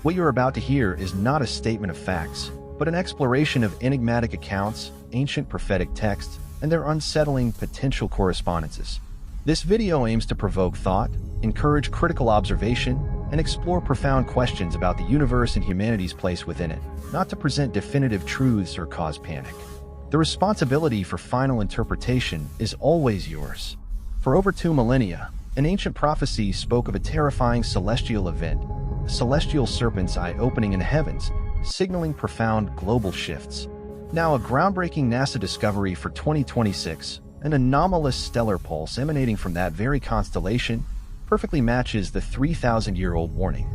What you're about to hear is not a statement of facts, but an exploration of enigmatic accounts, ancient prophetic texts, and their unsettling potential correspondences. This video aims to provoke thought, encourage critical observation, and explore profound questions about the universe and humanity's place within it, not to present definitive truths or cause panic. The responsibility for final interpretation is always yours. For over 2 millennia, an ancient prophecy spoke of a terrifying celestial event, a celestial serpent's eye opening in the heavens, signaling profound global shifts. Now, a groundbreaking NASA discovery for 2026, an anomalous stellar pulse emanating from that very constellation, perfectly matches the 3,000-year-old warning.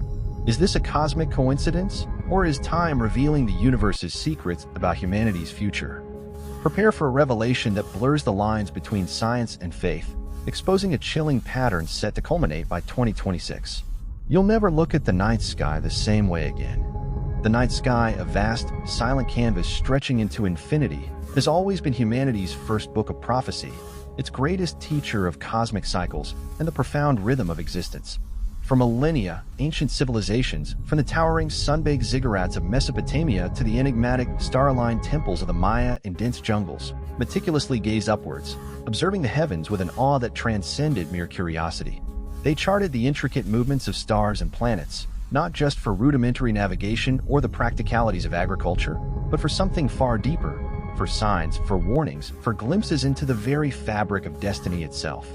Is this a cosmic coincidence, or is time revealing the universe's secrets about humanity's future? Prepare for a revelation that blurs the lines between science and faith, exposing a chilling pattern set to culminate by 2026. You'll never look at the night sky the same way again. The night sky, a vast, silent canvas stretching into infinity, has always been humanity's first book of prophecy, its greatest teacher of cosmic cycles and the profound rhythm of existence. For millennia, ancient civilizations, from the towering sun-baked ziggurats of Mesopotamia to the enigmatic, star-aligned temples of the Maya in dense jungles, meticulously gazed upwards, observing the heavens with an awe that transcended mere curiosity. They charted the intricate movements of stars and planets, not just for rudimentary navigation or the practicalities of agriculture, but for something far deeper, for signs, for warnings, for glimpses into the very fabric of destiny itself.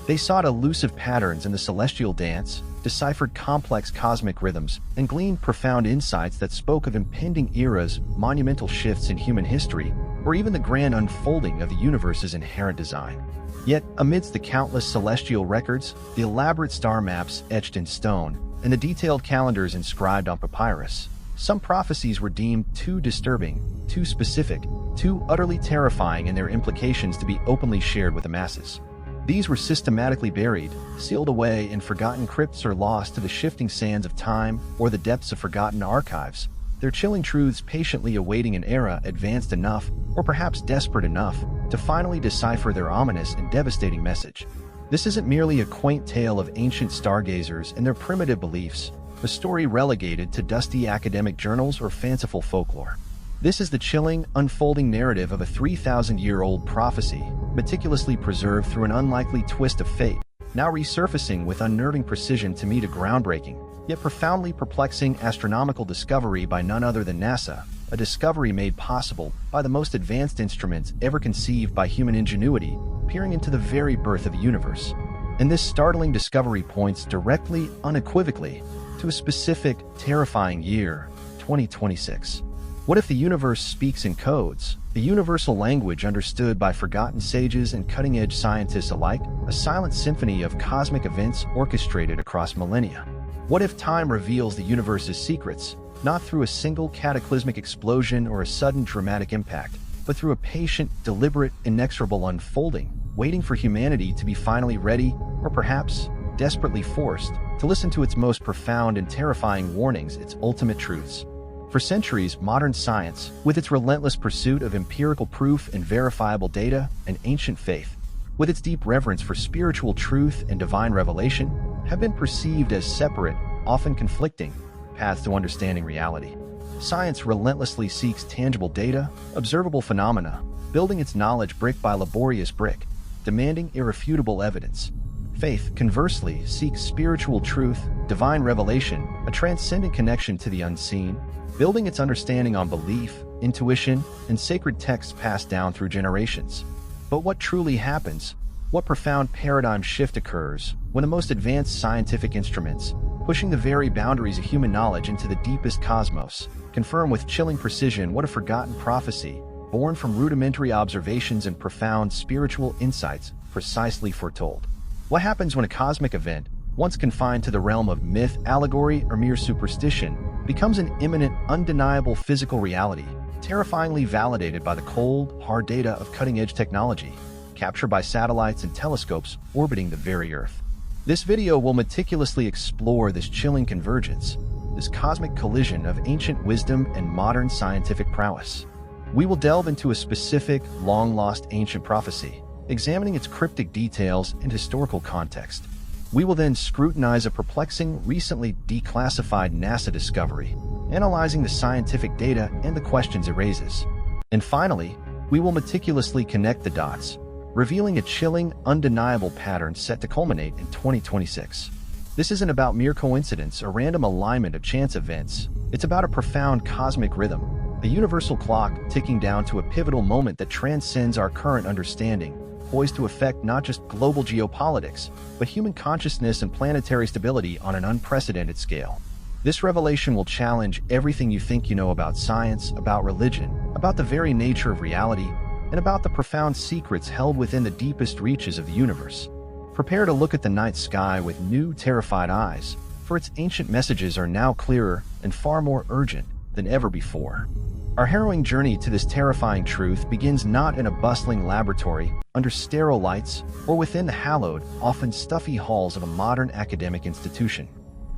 They sought elusive patterns in the celestial dance, deciphered complex cosmic rhythms, and gleaned profound insights that spoke of impending eras, monumental shifts in human history, or even the grand unfolding of the universe's inherent design. Yet, amidst the countless celestial records, the elaborate star maps etched in stone, and the detailed calendars inscribed on papyrus, some prophecies were deemed too disturbing, too specific, too utterly terrifying in their implications to be openly shared with the masses. These were systematically buried, sealed away in forgotten crypts or lost to the shifting sands of time or the depths of forgotten archives, their chilling truths patiently awaiting an era advanced enough, or perhaps desperate enough, to finally decipher their ominous and devastating message. This isn't merely a quaint tale of ancient stargazers and their primitive beliefs, a story relegated to dusty academic journals or fanciful folklore. This is the chilling, unfolding narrative of a 3,000-year-old prophecy, meticulously preserved through an unlikely twist of fate, now resurfacing with unnerving precision to meet a groundbreaking, yet profoundly perplexing astronomical discovery by none other than NASA, a discovery made possible by the most advanced instruments ever conceived by human ingenuity, peering into the very birth of the universe. And this startling discovery points directly, unequivocally, to a specific, terrifying year, 2026. What if the universe speaks in codes, the universal language understood by forgotten sages and cutting-edge scientists alike, a silent symphony of cosmic events orchestrated across millennia? What if time reveals the universe's secrets, not through a single cataclysmic explosion or a sudden dramatic impact, but through a patient, deliberate, inexorable unfolding, waiting for humanity to be finally ready, or perhaps desperately forced, to listen to its most profound and terrifying warnings, its ultimate truths? For centuries, modern science, with its relentless pursuit of empirical proof and verifiable data, and ancient faith, with its deep reverence for spiritual truth and divine revelation, have been perceived as separate, often conflicting, paths to understanding reality. Science relentlessly seeks tangible data, observable phenomena, building its knowledge brick by laborious brick, demanding irrefutable evidence. Faith, conversely, seeks spiritual truth, divine revelation, a transcendent connection to the unseen, building its understanding on belief, intuition, and sacred texts passed down through generations. But what truly happens? What profound paradigm shift occurs when the most advanced scientific instruments, pushing the very boundaries of human knowledge into the deepest cosmos, confirm with chilling precision what a forgotten prophecy, born from rudimentary observations and profound spiritual insights, precisely foretold? What happens when a cosmic event, once confined to the realm of myth, allegory, or mere superstition, becomes an imminent, undeniable physical reality, terrifyingly validated by the cold, hard data of cutting-edge technology, captured by satellites and telescopes orbiting the very Earth? This video will meticulously explore this chilling convergence, this cosmic collision of ancient wisdom and modern scientific prowess. We will delve into a specific, long-lost ancient prophecy, examining its cryptic details and historical context. We will then scrutinize a perplexing, recently declassified NASA discovery, analyzing the scientific data and the questions it raises. And finally, we will meticulously connect the dots, revealing a chilling, undeniable pattern set to culminate in 2026. This isn't about mere coincidence or random alignment of chance events. It's about a profound cosmic rhythm, a universal clock ticking down to a pivotal moment that transcends our current understanding, poised to affect not just global geopolitics, but human consciousness and planetary stability on an unprecedented scale. This revelation will challenge everything you think you know about science, about religion, about the very nature of reality, and about the profound secrets held within the deepest reaches of the universe. Prepare to look at the night sky with new, terrified eyes, for its ancient messages are now clearer and far more urgent than ever before. Our harrowing journey to this terrifying truth begins not in a bustling laboratory, under sterile lights, or within the hallowed, often stuffy halls of a modern academic institution.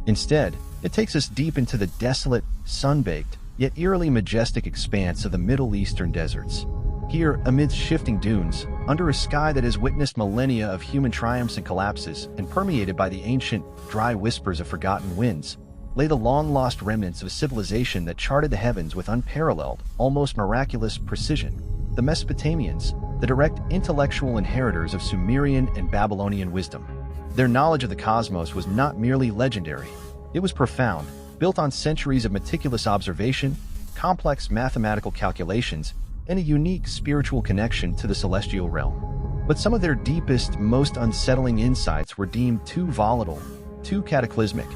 Instead, it takes us deep into the desolate, sun-baked, yet eerily majestic expanse of the Middle Eastern deserts. Here, amidst shifting dunes, under a sky that has witnessed millennia of human triumphs and collapses, and permeated by the ancient, dry whispers of forgotten winds, lay the long-lost remnants of a civilization that charted the heavens with unparalleled, almost miraculous precision. The Mesopotamians, the direct intellectual inheritors of Sumerian and Babylonian wisdom. Their knowledge of the cosmos was not merely legendary. It was profound, built on centuries of meticulous observation, complex mathematical calculations, and a unique spiritual connection to the celestial realm. But some of their deepest, most unsettling insights were deemed too volatile, too cataclysmic,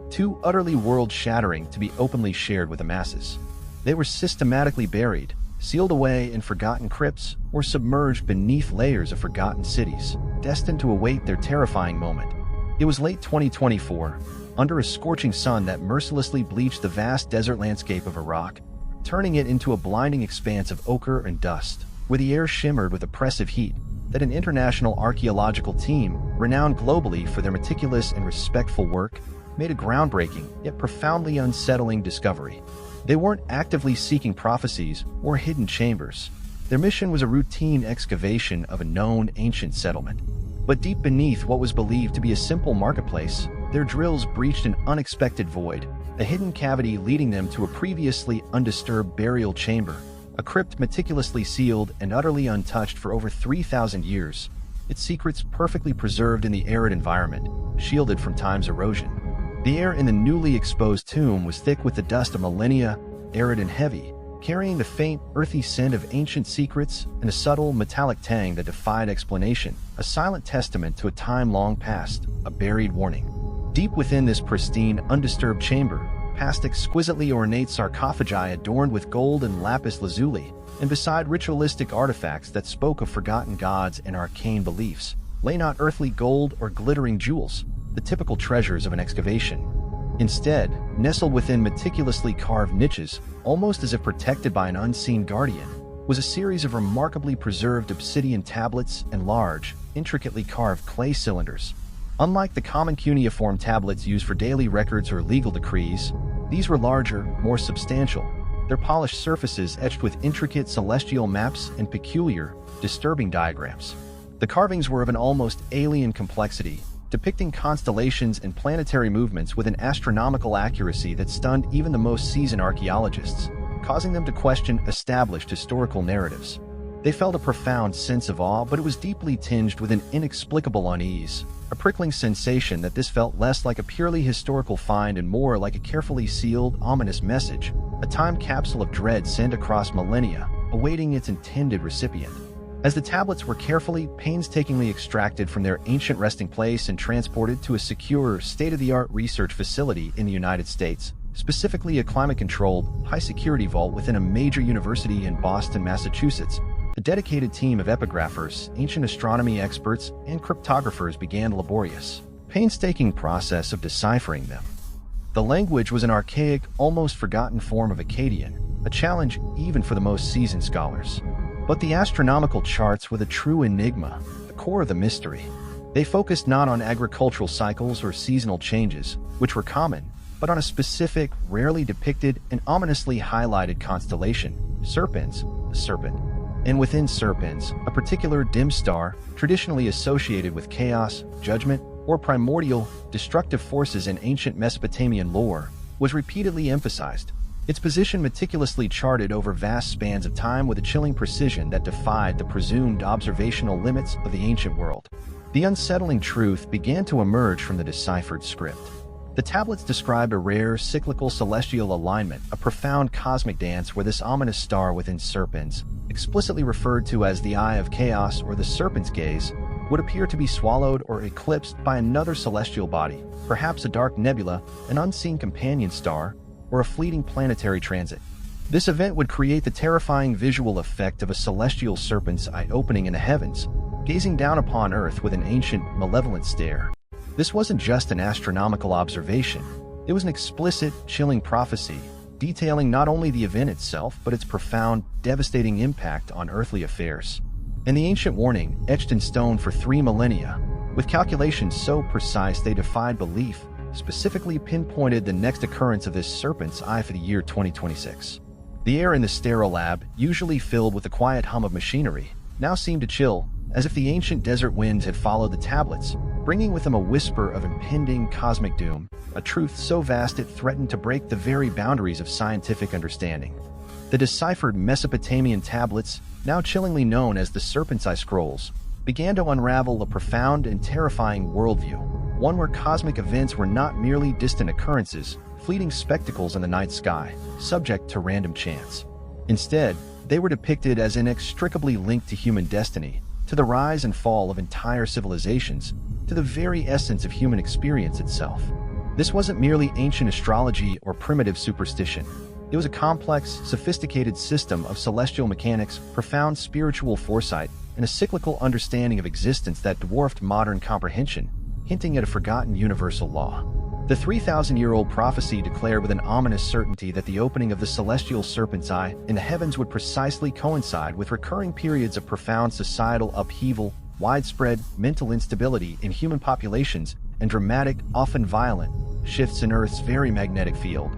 too utterly world-shattering to be openly shared with the masses. They were systematically buried, sealed away in forgotten crypts, or submerged beneath layers of forgotten cities, destined to await their terrifying moment. It was late 2024, under a scorching sun that mercilessly bleached the vast desert landscape of Iraq, turning it into a blinding expanse of ochre and dust, where the air shimmered with oppressive heat, that an international archaeological team, renowned globally for their meticulous and respectful work, made a groundbreaking, yet profoundly unsettling discovery. They weren't actively seeking prophecies or hidden chambers. Their mission was a routine excavation of a known ancient settlement. But deep beneath what was believed to be a simple marketplace, their drills breached an unexpected void, a hidden cavity leading them to a previously undisturbed burial chamber, a crypt meticulously sealed and utterly untouched for over 3,000 years, its secrets perfectly preserved in the arid environment, shielded from time's erosion. The air in the newly exposed tomb was thick with the dust of millennia, arid and heavy, carrying the faint, earthy scent of ancient secrets and a subtle, metallic tang that defied explanation, a silent testament to a time long past, a buried warning. Deep within this pristine, undisturbed chamber, past exquisitely ornate sarcophagi adorned with gold and lapis lazuli, and beside ritualistic artifacts that spoke of forgotten gods and arcane beliefs, lay not earthly gold or glittering jewels, the typical treasures of an excavation. Instead, nestled within meticulously carved niches, almost as if protected by an unseen guardian, was a series of remarkably preserved obsidian tablets and large, intricately carved clay cylinders. Unlike the common cuneiform tablets used for daily records or legal decrees, these were larger, more substantial, their polished surfaces etched with intricate celestial maps and peculiar, disturbing diagrams. The carvings were of an almost alien complexity, depicting constellations and planetary movements with an astronomical accuracy that stunned even the most seasoned archaeologists, causing them to question established historical narratives. They felt a profound sense of awe, but it was deeply tinged with an inexplicable unease, a prickling sensation that this felt less like a purely historical find and more like a carefully sealed, ominous message, a time capsule of dread sent across millennia, awaiting its intended recipient. As the tablets were carefully, painstakingly extracted from their ancient resting place and transported to a secure, state-of-the-art research facility in the United States, specifically a climate-controlled, high-security vault within a major university in Boston, Massachusetts, a dedicated team of epigraphers, ancient astronomy experts, and cryptographers began the laborious, painstaking process of deciphering them. The language was an archaic, almost forgotten form of Akkadian, a challenge even for the most seasoned scholars. But the astronomical charts were the true enigma, the core of the mystery. They focused not on agricultural cycles or seasonal changes, which were common, but on a specific, rarely depicted, and ominously highlighted constellation, Serpens, the serpent. And within Serpens, a particular dim star, traditionally associated with chaos, judgment, or primordial, destructive forces in ancient Mesopotamian lore, was repeatedly emphasized. Its position meticulously charted over vast spans of time with a chilling precision that defied the presumed observational limits of the ancient world. The unsettling truth began to emerge from the deciphered script. The tablets described a rare, cyclical celestial alignment, a profound cosmic dance where this ominous star within serpents, explicitly referred to as the Eye of Chaos or the Serpent's Gaze, would appear to be swallowed or eclipsed by another celestial body, perhaps a dark nebula, an unseen companion star, or a fleeting planetary transit. This event would create the terrifying visual effect of a celestial serpent's eye opening in the heavens, gazing down upon Earth with an ancient, malevolent stare. This wasn't just an astronomical observation. It was an explicit, chilling prophecy, detailing not only the event itself but its profound, devastating impact on earthly affairs. And the ancient warning, etched in stone for 3 millennia, with calculations so precise they defied belief, specifically pinpointed the next occurrence of this serpent's eye for the year 2026. The air in the sterile lab, usually filled with the quiet hum of machinery, now seemed to chill, as if the ancient desert winds had followed the tablets, bringing with them a whisper of impending cosmic doom, a truth so vast it threatened to break the very boundaries of scientific understanding. The deciphered Mesopotamian tablets, now chillingly known as the Serpent's Eye Scrolls, began to unravel a profound and terrifying worldview, one where cosmic events were not merely distant occurrences, fleeting spectacles in the night sky, subject to random chance. Instead, they were depicted as inextricably linked to human destiny, to the rise and fall of entire civilizations, to the very essence of human experience itself. This wasn't merely ancient astrology or primitive superstition. It was a complex, sophisticated system of celestial mechanics, profound spiritual foresight, and a cyclical understanding of existence that dwarfed modern comprehension, hinting at a forgotten universal law. The 3,000-year-old prophecy declared with an ominous certainty that the opening of the celestial serpent's eye in the heavens would precisely coincide with recurring periods of profound societal upheaval, widespread mental instability in human populations, and dramatic, often violent, shifts in Earth's very magnetic field,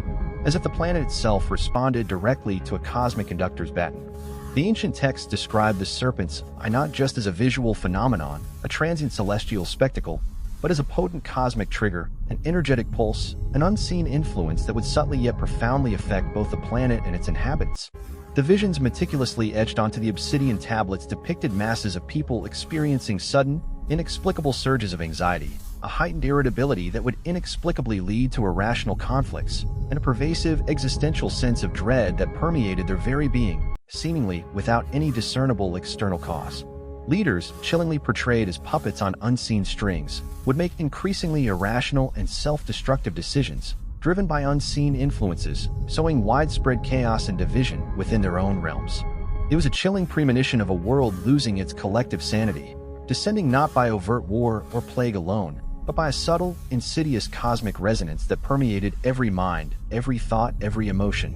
as if the planet itself responded directly to a cosmic conductor's baton. The ancient texts described the serpent's eye not just as a visual phenomenon, a transient celestial spectacle, but as a potent cosmic trigger, an energetic pulse, an unseen influence that would subtly yet profoundly affect both the planet and its inhabitants. The visions meticulously etched onto the obsidian tablets depicted masses of people experiencing sudden, inexplicable surges of anxiety, a heightened irritability that would inexplicably lead to irrational conflicts, and a pervasive existential sense of dread that permeated their very being, seemingly without any discernible external cause. Leaders, chillingly portrayed as puppets on unseen strings, would make increasingly irrational and self-destructive decisions, driven by unseen influences, sowing widespread chaos and division within their own realms. It was a chilling premonition of a world losing its collective sanity, descending not by overt war or plague alone, but by a subtle, insidious cosmic resonance that permeated every mind, every thought, every emotion.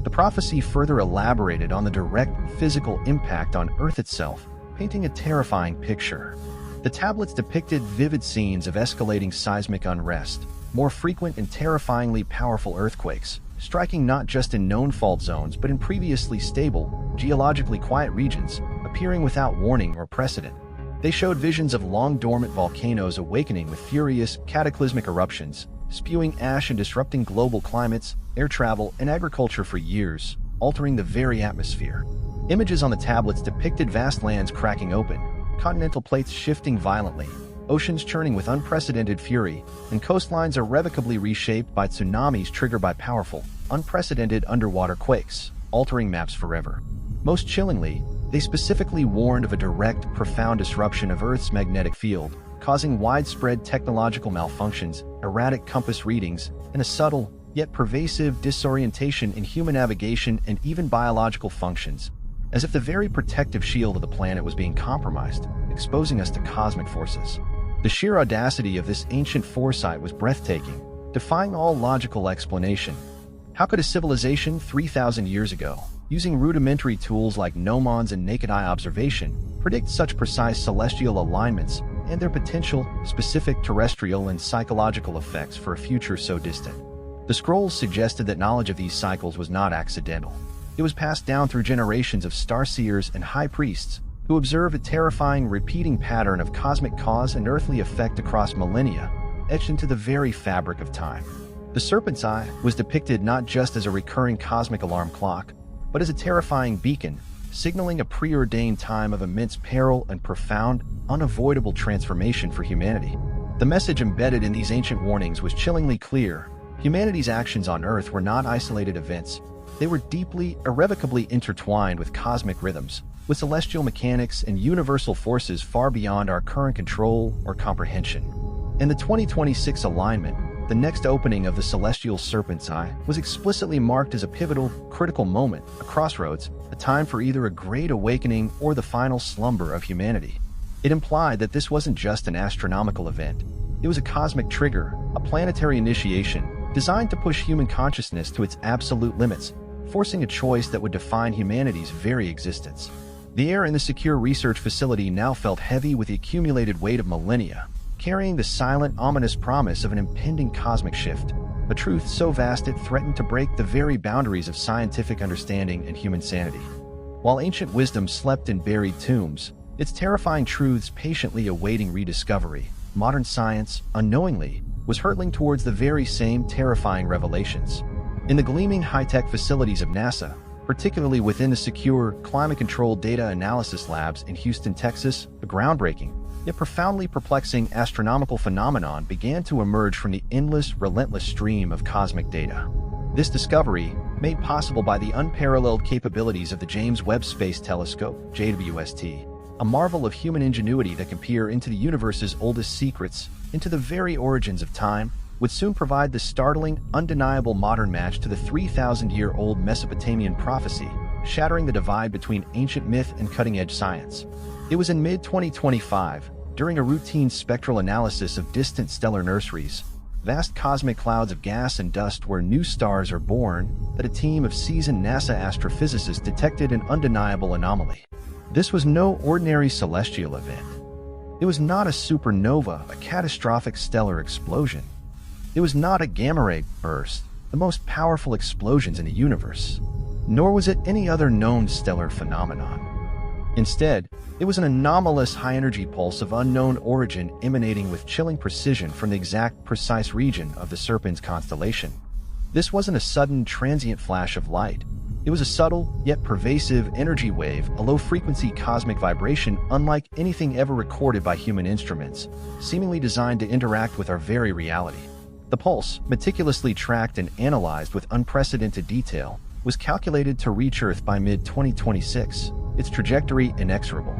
The prophecy further elaborated on the direct physical impact on Earth itself, painting a terrifying picture. The tablets depicted vivid scenes of escalating seismic unrest, more frequent and terrifyingly powerful earthquakes, striking not just in known fault zones but in previously stable, geologically quiet regions, appearing without warning or precedent. They showed visions of long-dormant volcanoes awakening with furious, cataclysmic eruptions, spewing ash and disrupting global climates, air travel, and agriculture for years, altering the very atmosphere. Images on the tablets depicted vast lands cracking open, continental plates shifting violently, oceans churning with unprecedented fury, and coastlines irrevocably reshaped by tsunamis triggered by powerful, unprecedented underwater quakes, altering maps forever. Most chillingly, they specifically warned of a direct, profound disruption of Earth's magnetic field, causing widespread technological malfunctions, erratic compass readings, and a subtle, yet pervasive disorientation in human navigation and even biological functions, as if the very protective shield of the planet was being compromised, exposing us to cosmic forces. The sheer audacity of this ancient foresight was breathtaking, defying all logical explanation. How could a civilization 3,000 years ago, using rudimentary tools like gnomons and naked-eye observation, predict such precise celestial alignments and their potential, specific terrestrial and psychological effects for a future so distant? The scrolls suggested that knowledge of these cycles was not accidental. It was passed down through generations of starseers and high priests, to observe a terrifying repeating pattern of cosmic cause and earthly effect across millennia, etched into the very fabric of time. The serpent's eye was depicted not just as a recurring cosmic alarm clock, but as a terrifying beacon, signaling a preordained time of immense peril and profound, unavoidable transformation for humanity. The message embedded in these ancient warnings was chillingly clear. Humanity's actions on Earth were not isolated events. They were deeply, irrevocably intertwined with cosmic rhythms, with celestial mechanics and universal forces far beyond our current control or comprehension. In the 2026 alignment, the next opening of the celestial serpent's eye was explicitly marked as a pivotal, critical moment, a crossroads, a time for either a great awakening or the final slumber of humanity. It implied that this wasn't just an astronomical event. It was a cosmic trigger, a planetary initiation, designed to push human consciousness to its absolute limits, forcing a choice that would define humanity's very existence. The air in the secure research facility now felt heavy with the accumulated weight of millennia, carrying the silent, ominous promise of an impending cosmic shift, a truth so vast it threatened to break the very boundaries of scientific understanding and human sanity. While ancient wisdom slept in buried tombs, its terrifying truths patiently awaiting rediscovery, modern science, unknowingly, was hurtling towards the very same terrifying revelations. In the gleaming high-tech facilities of NASA, particularly within the secure, climate-controlled data analysis labs in Houston, Texas, a groundbreaking, yet profoundly perplexing astronomical phenomenon began to emerge from the endless, relentless stream of cosmic data. This discovery, made possible by the unparalleled capabilities of the James Webb Space Telescope, JWST, a marvel of human ingenuity that can peer into the universe's oldest secrets, into the very origins of time, would soon provide the startling, undeniable modern match to the 3,000-year-old Mesopotamian prophecy, shattering the divide between ancient myth and cutting-edge science. It was in mid-2025, during a routine spectral analysis of distant stellar nurseries, vast cosmic clouds of gas and dust where new stars are born, that a team of seasoned NASA astrophysicists detected an undeniable anomaly. This was no ordinary celestial event. It was not a supernova, a catastrophic stellar explosion. It was not a gamma-ray burst, the most powerful explosions in the universe. Nor was it any other known stellar phenomenon. Instead, it was an anomalous high-energy pulse of unknown origin emanating with chilling precision from the exact, precise region of the Serpens constellation. This wasn't a sudden, transient flash of light. It was a subtle, yet pervasive energy wave, a low-frequency cosmic vibration unlike anything ever recorded by human instruments, seemingly designed to interact with our very reality. The pulse, meticulously tracked and analyzed with unprecedented detail, was calculated to reach Earth by mid-2026, its trajectory inexorable.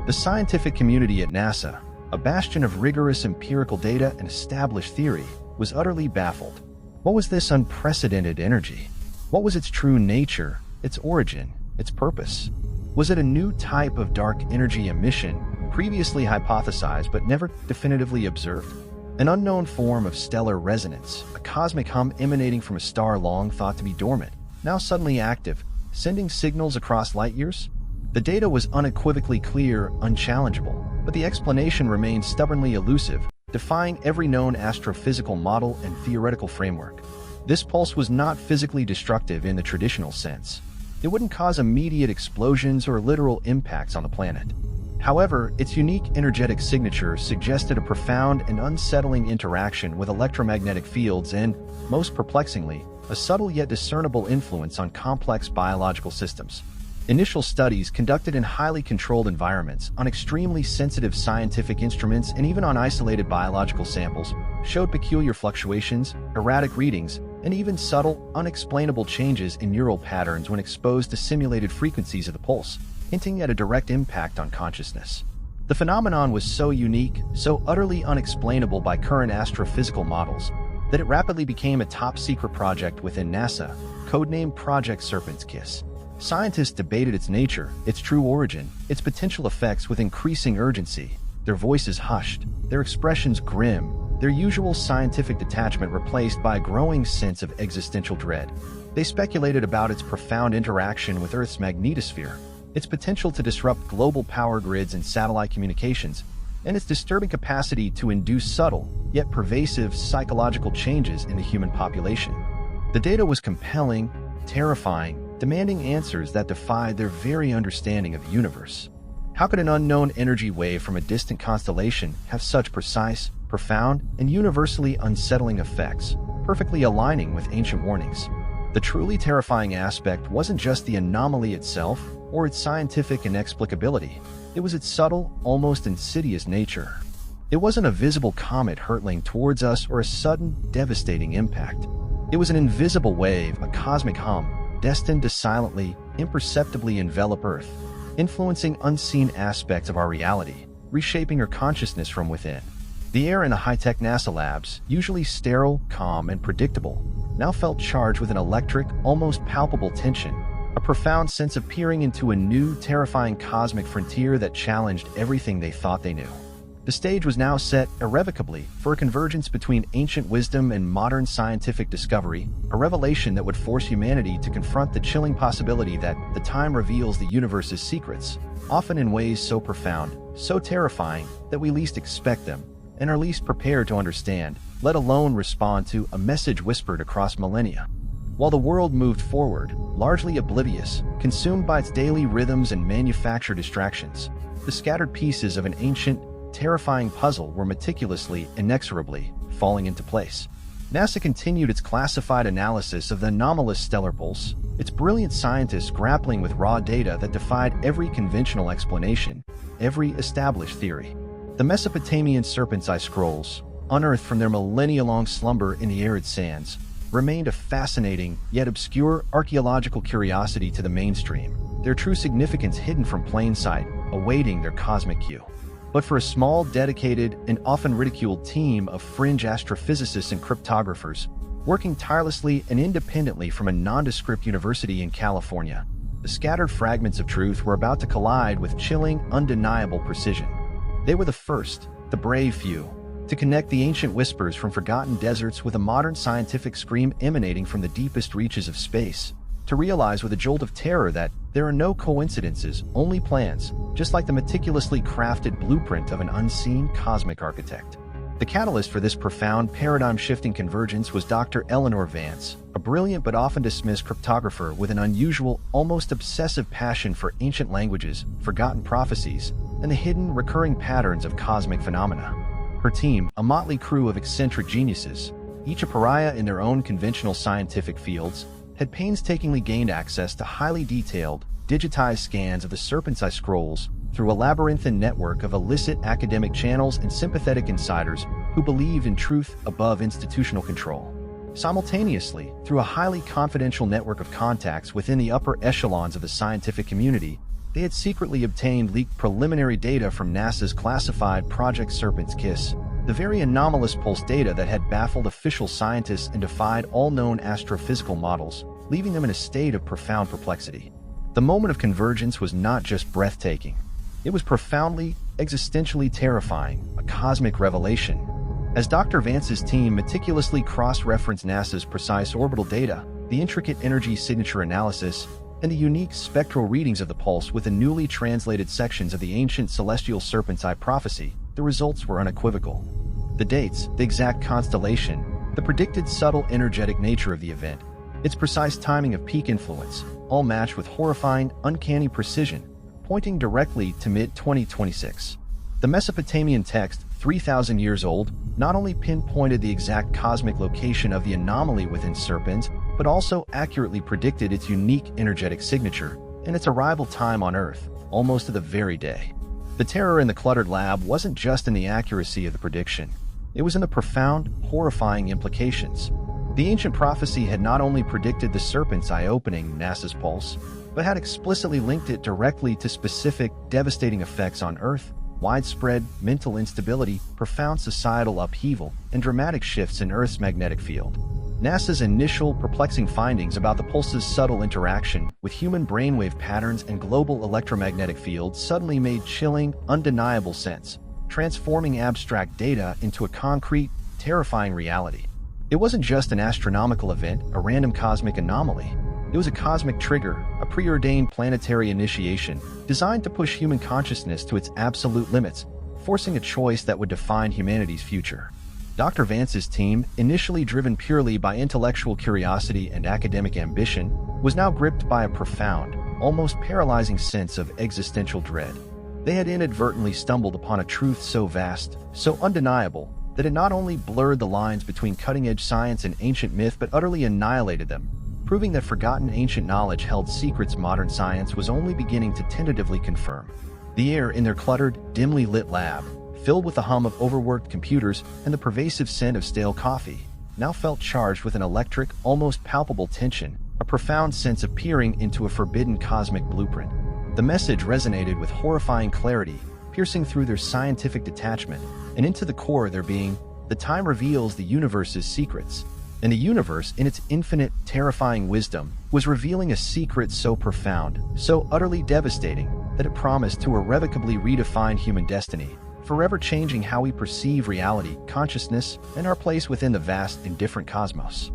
The scientific community at NASA, a bastion of rigorous empirical data and established theory, was utterly baffled. What was this unprecedented energy? What was its true nature, its origin, its purpose? Was it a new type of dark energy emission, previously hypothesized but never definitively observed? An unknown form of stellar resonance, a cosmic hum emanating from a star long thought to be dormant, now suddenly active, sending signals across light years? The data was unequivocally clear, unchallengeable, but the explanation remained stubbornly elusive, defying every known astrophysical model and theoretical framework. This pulse was not physically destructive in the traditional sense. It wouldn't cause immediate explosions or literal impacts on the planet. However, its unique energetic signature suggested a profound and unsettling interaction with electromagnetic fields and, most perplexingly, a subtle yet discernible influence on complex biological systems. Initial studies conducted in highly controlled environments, on extremely sensitive scientific instruments, and even on isolated biological samples, showed peculiar fluctuations, erratic readings, and even subtle, unexplainable changes in neural patterns when exposed to simulated frequencies of the pulse, hinting at a direct impact on consciousness. The phenomenon was so unique, so utterly unexplainable by current astrophysical models, that it rapidly became a top-secret project within NASA, codenamed Project Serpent's Kiss. Scientists debated its nature, its true origin, its potential effects with increasing urgency, their voices hushed, their expressions grim, their usual scientific detachment replaced by a growing sense of existential dread. They speculated about its profound interaction with Earth's magnetosphere, its potential to disrupt global power grids and satellite communications, and its disturbing capacity to induce subtle, yet pervasive psychological changes in the human population. The data was compelling, terrifying, demanding answers that defied their very understanding of the universe. How could an unknown energy wave from a distant constellation have such precise, profound, and universally unsettling effects, perfectly aligning with ancient warnings? The truly terrifying aspect wasn't just the anomaly itself or its scientific inexplicability. It was its subtle, almost insidious nature. It wasn't a visible comet hurtling towards us or a sudden, devastating impact. It was an invisible wave, a cosmic hum, destined to silently, imperceptibly envelop Earth, influencing unseen aspects of our reality, reshaping our consciousness from within. The air in the high-tech NASA labs, usually sterile, calm, and predictable, now felt charged with an electric, almost palpable tension, a profound sense of peering into a new, terrifying cosmic frontier that challenged everything they thought they knew. The stage was now set irrevocably for a convergence between ancient wisdom and modern scientific discovery, a revelation that would force humanity to confront the chilling possibility that the time reveals the universe's secrets, often in ways so profound, so terrifying, that we least expect them, and are least prepared to understand, let alone respond to, a message whispered across millennia. While the world moved forward, largely oblivious, consumed by its daily rhythms and manufactured distractions, the scattered pieces of an ancient, terrifying puzzle were meticulously, inexorably falling into place. NASA continued its classified analysis of the anomalous stellar pulse, its brilliant scientists grappling with raw data that defied every conventional explanation, every established theory. The Mesopotamian serpent's eye scrolls, unearthed from their millennia-long slumber in the arid sands, remained a fascinating, yet obscure, archaeological curiosity to the mainstream, their true significance hidden from plain sight, awaiting their cosmic cue. But for a small, dedicated, and often ridiculed team of fringe astrophysicists and cryptographers, working tirelessly and independently from a nondescript university in California, the scattered fragments of truth were about to collide with chilling, undeniable precision. They were the first, the brave few, to connect the ancient whispers from forgotten deserts with a modern scientific scream emanating from the deepest reaches of space, to realize with a jolt of terror that there are no coincidences, only plans, just like the meticulously crafted blueprint of an unseen cosmic architect. The catalyst for this profound, paradigm-shifting convergence was Dr. Eleanor Vance, a brilliant but often dismissed cryptographer with an unusual, almost obsessive passion for ancient languages, forgotten prophecies, and the hidden, recurring patterns of cosmic phenomena. Her team, a motley crew of eccentric geniuses, each a pariah in their own conventional scientific fields, had painstakingly gained access to highly detailed, digitized scans of the serpent's eye scrolls through a labyrinthine network of illicit academic channels and sympathetic insiders who believed in truth above institutional control. Simultaneously, through a highly confidential network of contacts within the upper echelons of the scientific community, they had secretly obtained leaked preliminary data from NASA's classified Project Serpent's Kiss, the very anomalous pulse data that had baffled official scientists and defied all known astrophysical models, leaving them in a state of profound perplexity. The moment of convergence was not just breathtaking. It was profoundly, existentially terrifying, a cosmic revelation. As Dr. Vance's team meticulously cross-referenced NASA's precise orbital data, the intricate energy signature analysis, and the unique spectral readings of the pulse with the newly translated sections of the ancient celestial serpent's eye prophecy, the results were unequivocal. The dates, the exact constellation, the predicted subtle energetic nature of the event, its precise timing of peak influence, all matched with horrifying, uncanny precision, pointing directly to mid-2026. The Mesopotamian text, 3,000 years old, not only pinpointed the exact cosmic location of the anomaly within Serpent, but also accurately predicted its unique energetic signature and its arrival time on Earth, almost to the very day. The terror in the cluttered lab wasn't just in the accuracy of the prediction. It was in the profound, horrifying implications. The ancient prophecy had not only predicted the serpent's eye opening NASA's pulse, but had explicitly linked it directly to specific, devastating effects on Earth, widespread mental instability, profound societal upheaval, and dramatic shifts in Earth's magnetic field. NASA's initial perplexing findings about the pulse's subtle interaction with human brainwave patterns and global electromagnetic fields suddenly made chilling, undeniable sense, transforming abstract data into a concrete, terrifying reality. It wasn't just an astronomical event, a random cosmic anomaly. It was a cosmic trigger, a preordained planetary initiation, designed to push human consciousness to its absolute limits, forcing a choice that would define humanity's future. Dr. Vance's team, initially driven purely by intellectual curiosity and academic ambition, was now gripped by a profound, almost paralyzing sense of existential dread. They had inadvertently stumbled upon a truth so vast, so undeniable, that it not only blurred the lines between cutting-edge science and ancient myth but utterly annihilated them, proving that forgotten ancient knowledge held secrets modern science was only beginning to tentatively confirm. The air in their cluttered, dimly lit lab, filled with the hum of overworked computers and the pervasive scent of stale coffee, now felt charged with an electric, almost palpable tension, a profound sense of peering into a forbidden cosmic blueprint. The message resonated with horrifying clarity, piercing through their scientific detachment and into the core of their being. The time reveals the universe's secrets, and the universe, in its infinite, terrifying wisdom, was revealing a secret so profound, so utterly devastating, that it promised to irrevocably redefine human destiny, forever changing how we perceive reality, consciousness, and our place within the vast, indifferent cosmos.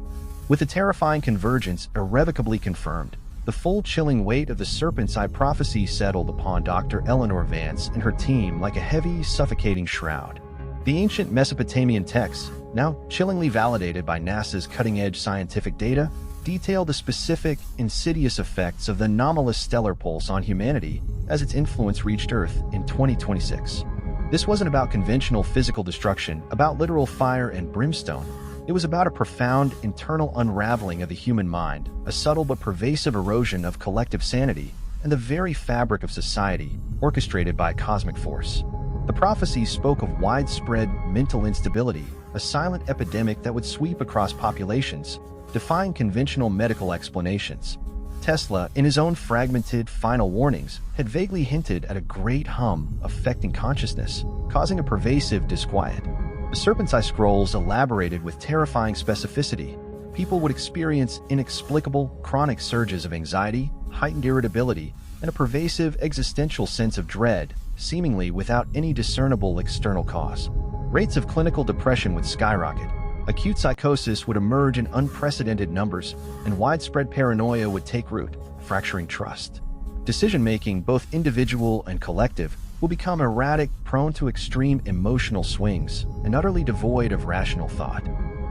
With the terrifying convergence irrevocably confirmed, the full chilling weight of the serpent's eye prophecy settled upon Dr. Eleanor Vance and her team like a heavy, suffocating shroud. The ancient Mesopotamian texts, now chillingly validated by NASA's cutting-edge scientific data, detail the specific, insidious effects of the anomalous stellar pulse on humanity as its influence reached Earth in 2026. This wasn't about conventional physical destruction, about literal fire and brimstone. It was about a profound internal unraveling of the human mind, a subtle but pervasive erosion of collective sanity, and the very fabric of society, orchestrated by a cosmic force. The prophecies spoke of widespread mental instability, a silent epidemic that would sweep across populations, defying conventional medical explanations. Tesla, in his own fragmented final warnings, had vaguely hinted at a great hum affecting consciousness, causing a pervasive disquiet. The Serpent's Eye scrolls elaborated with terrifying specificity. People would experience inexplicable, chronic surges of anxiety, heightened irritability, and a pervasive existential sense of dread, seemingly without any discernible external cause. Rates of clinical depression would skyrocket. Acute psychosis would emerge in unprecedented numbers, and widespread paranoia would take root, fracturing trust. Decision-making, both individual and collective, will become erratic, prone to extreme emotional swings, and utterly devoid of rational thought.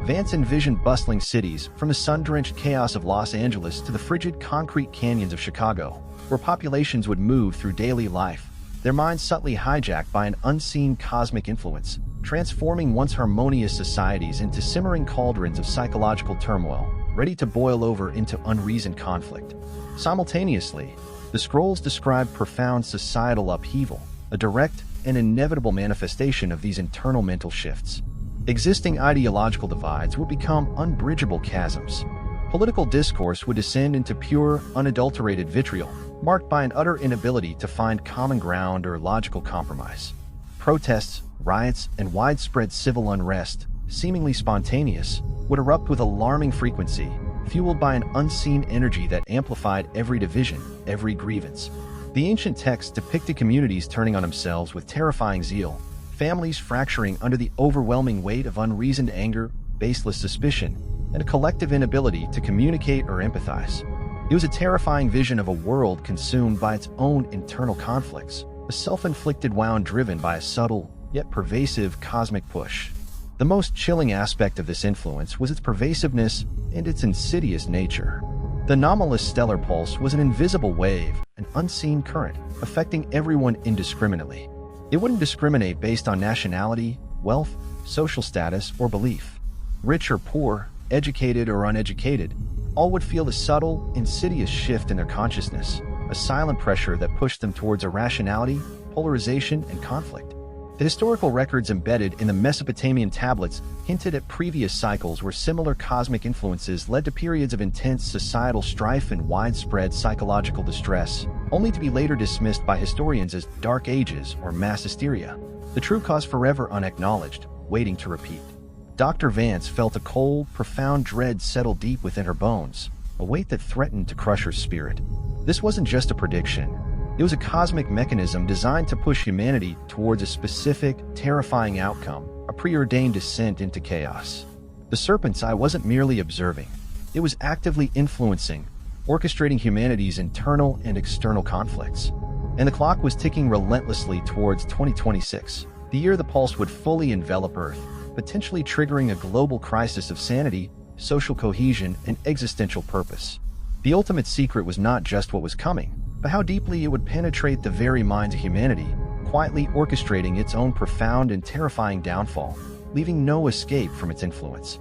Vance envisioned bustling cities, from the sun-drenched chaos of Los Angeles to the frigid concrete canyons of Chicago, where populations would move through daily life, their minds subtly hijacked by an unseen cosmic influence, transforming once harmonious societies into simmering cauldrons of psychological turmoil, ready to boil over into unreasoned conflict. Simultaneously, the scrolls describe profound societal upheaval, a direct and inevitable manifestation of these internal mental shifts. Existing ideological divides would become unbridgeable chasms. Political discourse would descend into pure, unadulterated vitriol, marked by an utter inability to find common ground or logical compromise. Protests, riots, and widespread civil unrest, seemingly spontaneous, would erupt with alarming frequency, fueled by an unseen energy that amplified every division, every grievance. The ancient texts depicted communities turning on themselves with terrifying zeal, families fracturing under the overwhelming weight of unreasoned anger, baseless suspicion, and a collective inability to communicate or empathize. It was a terrifying vision of a world consumed by its own internal conflicts, a self-inflicted wound driven by a subtle, yet pervasive cosmic push. The most chilling aspect of this influence was its pervasiveness and its insidious nature. The anomalous stellar pulse was an invisible wave, an unseen current, affecting everyone indiscriminately. It wouldn't discriminate based on nationality, wealth, social status, or belief. Rich or poor, educated or uneducated, all would feel the subtle, insidious shift in their consciousness, a silent pressure that pushed them towards irrationality, polarization, and conflict. The historical records embedded in the Mesopotamian tablets hinted at previous cycles where similar cosmic influences led to periods of intense societal strife and widespread psychological distress, only to be later dismissed by historians as dark ages or mass hysteria. The true cause forever unacknowledged, waiting to repeat. Dr. Vance felt a cold, profound dread settle deep within her bones, a weight that threatened to crush her spirit. This wasn't just a prediction. It was a cosmic mechanism designed to push humanity towards a specific, terrifying outcome, a preordained descent into chaos. The Serpent's Eye wasn't merely observing. It was actively influencing, orchestrating humanity's internal and external conflicts. And the clock was ticking relentlessly towards 2026, the year the pulse would fully envelop Earth, potentially triggering a global crisis of sanity, social cohesion, and existential purpose. The ultimate secret was not just what was coming, but how deeply it would penetrate the very minds of humanity, quietly orchestrating its own profound and terrifying downfall, leaving no escape from its influence.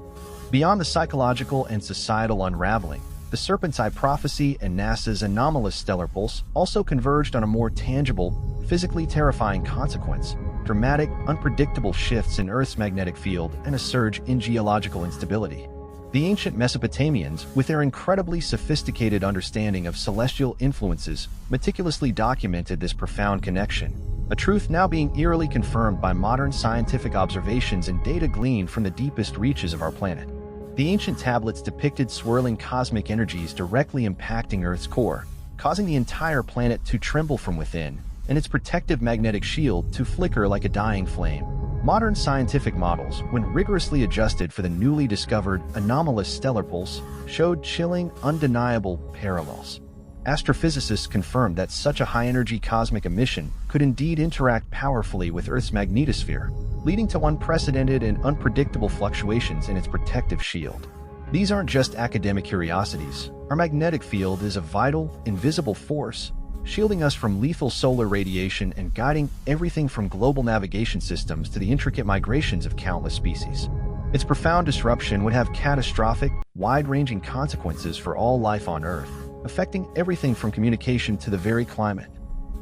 Beyond the psychological and societal unraveling, the Serpent's Eye prophecy and NASA's anomalous stellar pulse also converged on a more tangible, physically terrifying consequence: dramatic, unpredictable shifts in Earth's magnetic field and a surge in geological instability. The ancient Mesopotamians, with their incredibly sophisticated understanding of celestial influences, meticulously documented this profound connection, a truth now being eerily confirmed by modern scientific observations and data gleaned from the deepest reaches of our planet. The ancient tablets depicted swirling cosmic energies directly impacting Earth's core, causing the entire planet to tremble from within, and its protective magnetic shield to flicker like a dying flame. Modern scientific models, when rigorously adjusted for the newly discovered anomalous stellar pulse, showed chilling, undeniable parallels. Astrophysicists confirmed that such a high-energy cosmic emission could indeed interact powerfully with Earth's magnetosphere, leading to unprecedented and unpredictable fluctuations in its protective shield. These aren't just academic curiosities. Our magnetic field is a vital, invisible force, shielding us from lethal solar radiation and guiding everything from global navigation systems to the intricate migrations of countless species. Its profound disruption would have catastrophic, wide-ranging consequences for all life on Earth, affecting everything from communication to the very climate.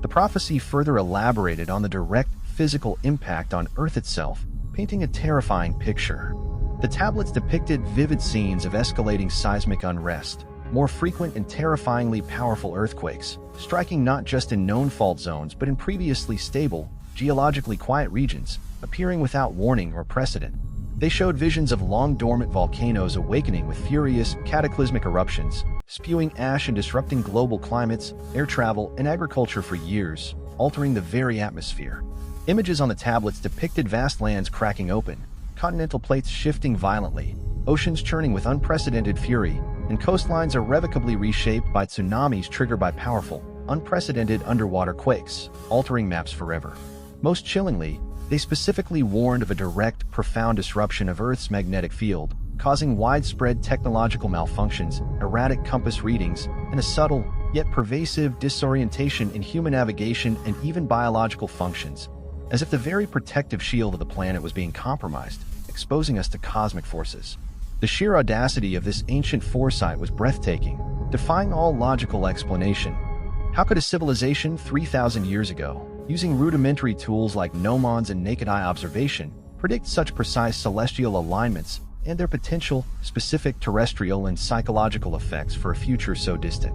The prophecy further elaborated on the direct physical impact on Earth itself, painting a terrifying picture. The tablets depicted vivid scenes of escalating seismic unrest, more frequent and terrifyingly powerful earthquakes, striking not just in known fault zones but in previously stable, geologically quiet regions, appearing without warning or precedent. They showed visions of long-dormant volcanoes awakening with furious, cataclysmic eruptions, spewing ash and disrupting global climates, air travel, and agriculture for years, altering the very atmosphere. Images on the tablets depicted vast lands cracking open, continental plates shifting violently, oceans churning with unprecedented fury, and coastlines irrevocably reshaped by tsunamis triggered by powerful, unprecedented underwater quakes, altering maps forever. Most chillingly, they specifically warned of a direct, profound disruption of Earth's magnetic field, causing widespread technological malfunctions, erratic compass readings, and a subtle, yet pervasive disorientation in human navigation and even biological functions, as if the very protective shield of the planet was being compromised, exposing us to cosmic forces. The sheer audacity of this ancient foresight was breathtaking, defying all logical explanation. How could a civilization 3,000 years ago, using rudimentary tools like gnomons and naked-eye observation, predict such precise celestial alignments and their potential, specific terrestrial and psychological effects for a future so distant?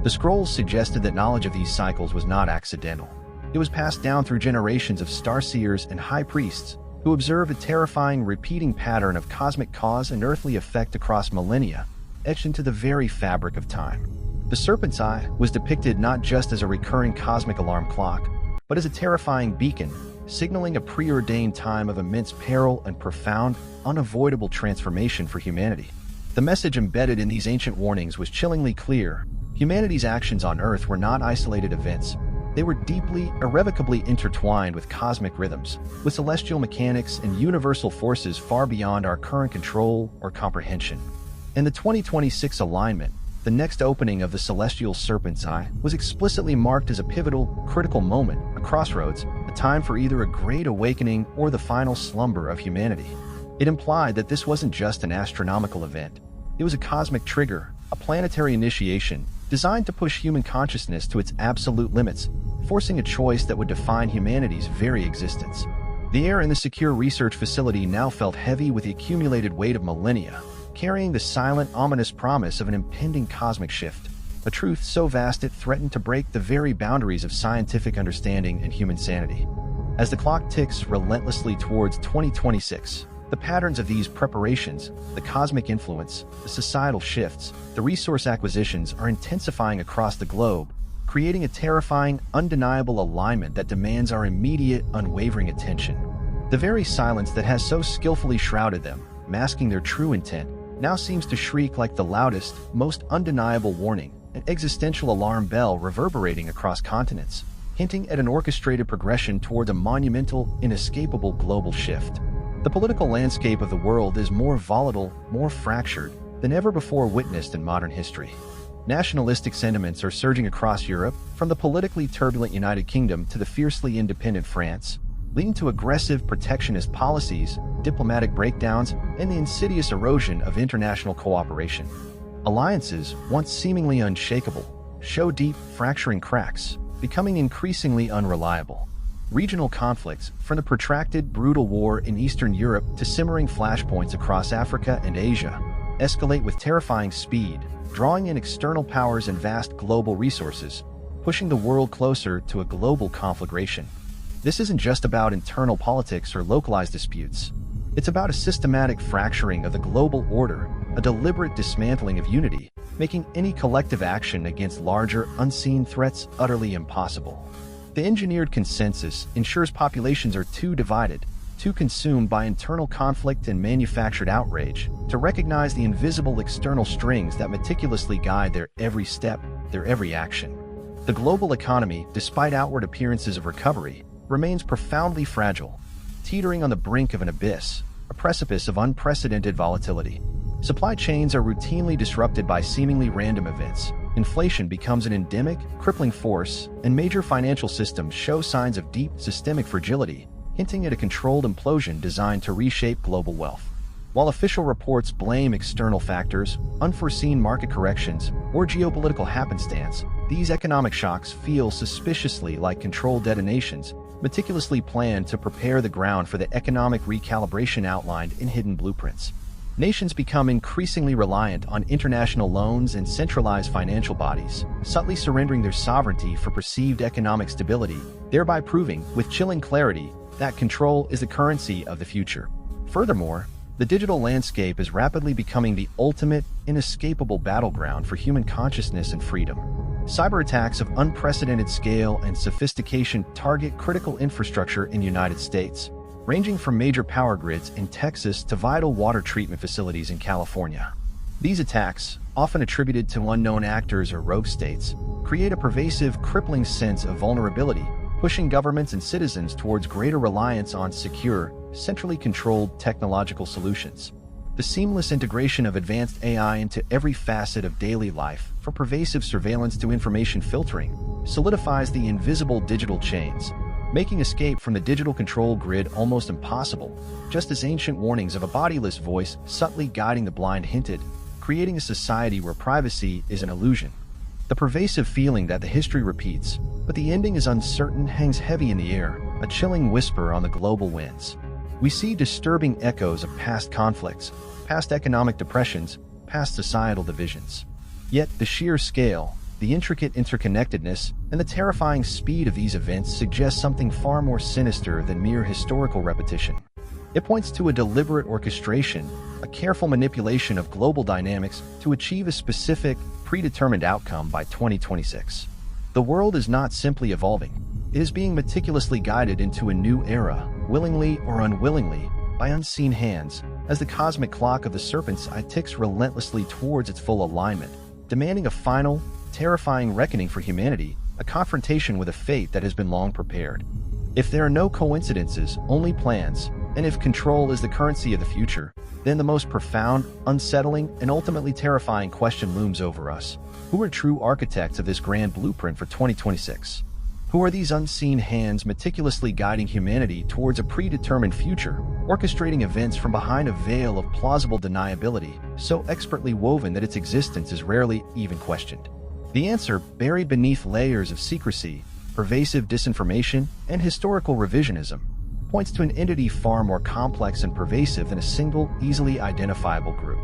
The scrolls suggested that knowledge of these cycles was not accidental. It was passed down through generations of starseers and high priests, who observed a terrifying, repeating pattern of cosmic cause and earthly effect across millennia, etched into the very fabric of time. The Serpent's Eye was depicted not just as a recurring cosmic alarm clock, but as a terrifying beacon, signaling a preordained time of immense peril and profound, unavoidable transformation for humanity. The message embedded in these ancient warnings was chillingly clear. Humanity's actions on Earth were not isolated events. They were deeply, irrevocably intertwined with cosmic rhythms, with celestial mechanics and universal forces far beyond our current control or comprehension. In the 2026 alignment, the next opening of the celestial Serpent's Eye was explicitly marked as a pivotal, critical moment, a crossroads, a time for either a great awakening or the final slumber of humanity. It implied that this wasn't just an astronomical event. It was a cosmic trigger, a planetary initiation, designed to push human consciousness to its absolute limits, forcing a choice that would define humanity's very existence. The air in the secure research facility now felt heavy with the accumulated weight of millennia, carrying the silent, ominous promise of an impending cosmic shift, a truth so vast it threatened to break the very boundaries of scientific understanding and human sanity. As the clock ticks relentlessly towards 2026, the patterns of these preparations, the cosmic influence, the societal shifts, the resource acquisitions are intensifying across the globe, creating a terrifying, undeniable alignment that demands our immediate, unwavering attention. The very silence that has so skillfully shrouded them, masking their true intent, now seems to shriek like the loudest, most undeniable warning, an existential alarm bell reverberating across continents, hinting at an orchestrated progression toward a monumental, inescapable global shift. The political landscape of the world is more volatile, more fractured than ever before witnessed in modern history. Nationalistic sentiments are surging across Europe, from the politically turbulent United Kingdom to the fiercely independent France, leading to aggressive protectionist policies, diplomatic breakdowns, and the insidious erosion of international cooperation. Alliances, once seemingly unshakable, show deep, fracturing cracks, becoming increasingly unreliable. Regional conflicts, from the protracted, brutal war in Eastern Europe to simmering flashpoints across Africa and Asia, escalate with terrifying speed, drawing in external powers and vast global resources, pushing the world closer to a global conflagration. This isn't just about internal politics or localized disputes. It's about a systematic fracturing of the global order, a deliberate dismantling of unity, making any collective action against larger, unseen threats utterly impossible. The engineered consensus ensures populations are too divided, too consumed by internal conflict and manufactured outrage, to recognize the invisible external strings that meticulously guide their every step, their every action. The global economy, despite outward appearances of recovery, remains profoundly fragile, teetering on the brink of an abyss, a precipice of unprecedented volatility. Supply chains are routinely disrupted by seemingly random events. Inflation becomes an endemic, crippling force, and major financial systems show signs of deep, systemic fragility, hinting at a controlled implosion designed to reshape global wealth. While official reports blame external factors, unforeseen market corrections, or geopolitical happenstance, these economic shocks feel suspiciously like controlled detonations, meticulously planned to prepare the ground for the economic recalibration outlined in hidden blueprints. Nations become increasingly reliant on international loans and centralized financial bodies, subtly surrendering their sovereignty for perceived economic stability, thereby proving, with chilling clarity, that control is the currency of the future. Furthermore, the digital landscape is rapidly becoming the ultimate, inescapable battleground for human consciousness and freedom. Cyber attacks of unprecedented scale and sophistication target critical infrastructure in the United States, ranging from major power grids in Texas to vital water treatment facilities in California. These attacks, often attributed to unknown actors or rogue states, create a pervasive, crippling sense of vulnerability, pushing governments and citizens towards greater reliance on secure, centrally controlled technological solutions. The seamless integration of advanced AI into every facet of daily life, from pervasive surveillance to information filtering, solidifies the invisible digital chains, making escape from the digital control grid almost impossible, just as ancient warnings of a bodiless voice subtly guiding the blind hinted, creating a society where privacy is an illusion. The pervasive feeling that the history repeats, but the ending is uncertain, hangs heavy in the air, a chilling whisper on the global winds. We see disturbing echoes of past conflicts, past economic depressions, past societal divisions. Yet the sheer scale, the intricate interconnectedness, and the terrifying speed of these events suggest something far more sinister than mere historical repetition. It points to a deliberate orchestration, a careful manipulation of global dynamics to achieve a specific, predetermined outcome by 2026. The world is not simply evolving. It is being meticulously guided into a new era, willingly or unwillingly, by unseen hands, as the cosmic clock of the serpent's eye ticks relentlessly towards its full alignment, demanding a final, terrifying reckoning for humanity, a confrontation with a fate that has been long prepared. If there are no coincidences, only plans, and if control is the currency of the future, then the most profound, unsettling, and ultimately terrifying question looms over us. Who are true architects of this grand blueprint for 2026? Who are these unseen hands meticulously guiding humanity towards a predetermined future, orchestrating events from behind a veil of plausible deniability, so expertly woven that its existence is rarely even questioned? The answer, buried beneath layers of secrecy, pervasive disinformation, and historical revisionism, points to an entity far more complex and pervasive than a single, easily identifiable group.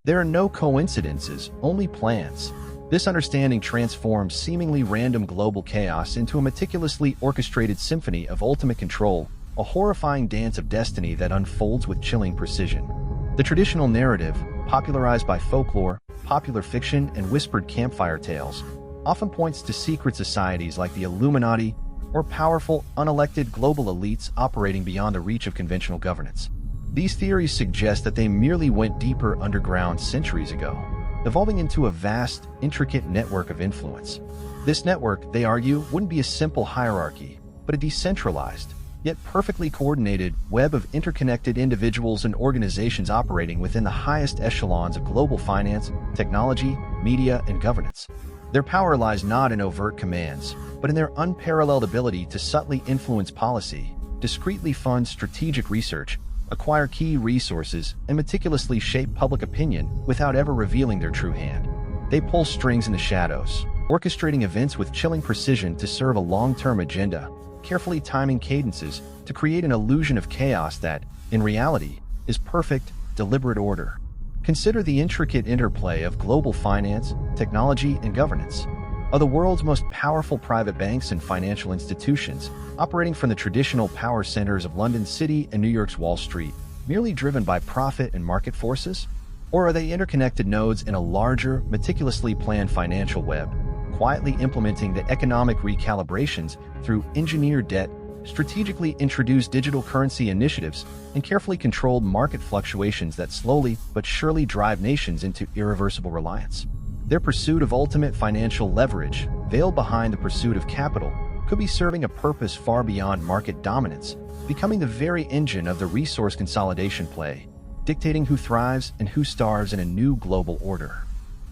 There are no coincidences, only plans. This understanding transforms seemingly random global chaos into a meticulously orchestrated symphony of ultimate control, a horrifying dance of destiny that unfolds with chilling precision. The traditional narrative, popularized by folklore, popular fiction, and whispered campfire tales, often points to secret societies like the Illuminati or powerful, unelected global elites operating beyond the reach of conventional governance. These theories suggest that they merely went deeper underground centuries ago, evolving into a vast, intricate network of influence. This network, they argue, wouldn't be a simple hierarchy, but a decentralized, yet perfectly coordinated web of interconnected individuals and organizations operating within the highest echelons of global finance, technology, media, and governance. Their power lies not in overt commands, but in their unparalleled ability to subtly influence policy, discreetly fund strategic research, acquire key resources, and meticulously shape public opinion without ever revealing their true hand. They pull strings in the shadows, orchestrating events with chilling precision to serve a long-term agenda, carefully timing cadences to create an illusion of chaos that, in reality, is perfect, deliberate order. Consider the intricate interplay of global finance, technology, and governance. Of the world's most powerful private banks and financial institutions, operating from the traditional power centers of London City and New York's Wall Street, merely driven by profit and market forces? Or are they interconnected nodes in a larger, meticulously planned financial web, quietly implementing the economic recalibrations through engineered debt, strategically introduced digital currency initiatives, and carefully controlled market fluctuations that slowly but surely drive nations into irreversible reliance? Their pursuit of ultimate financial leverage, veiled behind the pursuit of capital, could be serving a purpose far beyond market dominance, becoming the very engine of the resource consolidation play, dictating who thrives and who starves in a new global order.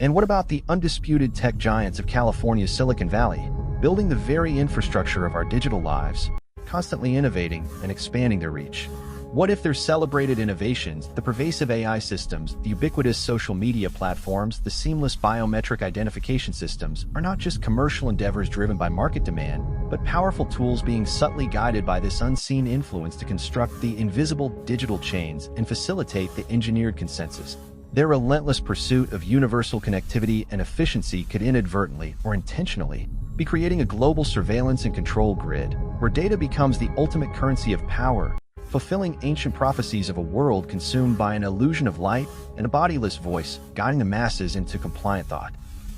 And what about the undisputed tech giants of California's Silicon Valley, building the very infrastructure of our digital lives, constantly innovating and expanding their reach? What if their celebrated innovations, the pervasive AI systems, the ubiquitous social media platforms, the seamless biometric identification systems, are not just commercial endeavors driven by market demand, but powerful tools being subtly guided by this unseen influence to construct the invisible digital chains and facilitate the engineered consensus? Their relentless pursuit of universal connectivity and efficiency could inadvertently or intentionally be creating a global surveillance and control grid, where data becomes the ultimate currency of power, fulfilling ancient prophecies of a world consumed by an illusion of light and a bodiless voice, guiding the masses into compliant thought.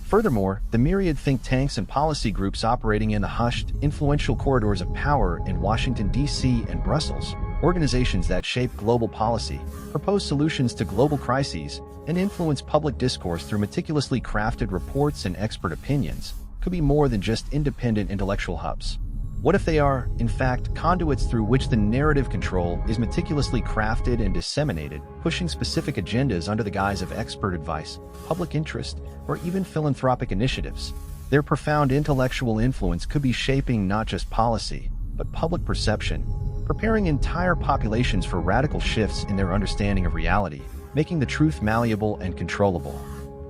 Furthermore, the myriad think tanks and policy groups operating in the hushed, influential corridors of power in Washington, D.C. and Brussels, organizations that shape global policy, propose solutions to global crises, and influence public discourse through meticulously crafted reports and expert opinions, could be more than just independent intellectual hubs. What if they are, in fact, conduits through which the narrative control is meticulously crafted and disseminated, pushing specific agendas under the guise of expert advice, public interest, or even philanthropic initiatives? Their profound intellectual influence could be shaping not just policy, but public perception, preparing entire populations for radical shifts in their understanding of reality, making the truth malleable and controllable.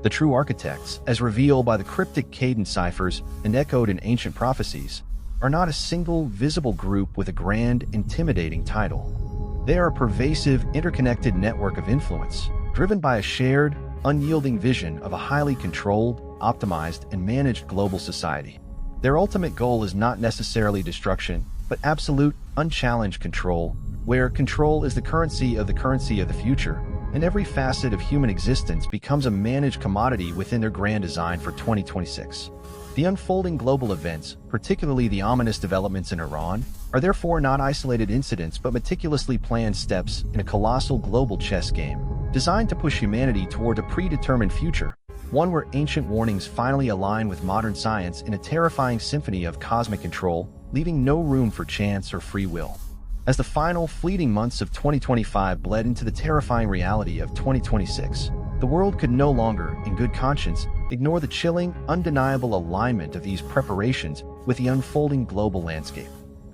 The true architects, as revealed by the cryptic cadence ciphers and echoed in ancient prophecies, are not a single visible group with a grand, intimidating title. They are a pervasive, interconnected network of influence, driven by a shared, unyielding vision of a highly controlled, optimized, and managed global society. Their ultimate goal is not necessarily destruction, but absolute, unchallenged control, where control is the currency of the future, and every facet of human existence becomes a managed commodity within their grand design for 2026. The unfolding global events, particularly the ominous developments in Iran, are therefore not isolated incidents but meticulously planned steps in a colossal global chess game, designed to push humanity toward a predetermined future, one where ancient warnings finally align with modern science in a terrifying symphony of cosmic control, leaving no room for chance or free will. As the final, fleeting months of 2025 bled into the terrifying reality of 2026, the world could no longer, in good conscience, ignore the chilling, undeniable alignment of these preparations with the unfolding global landscape.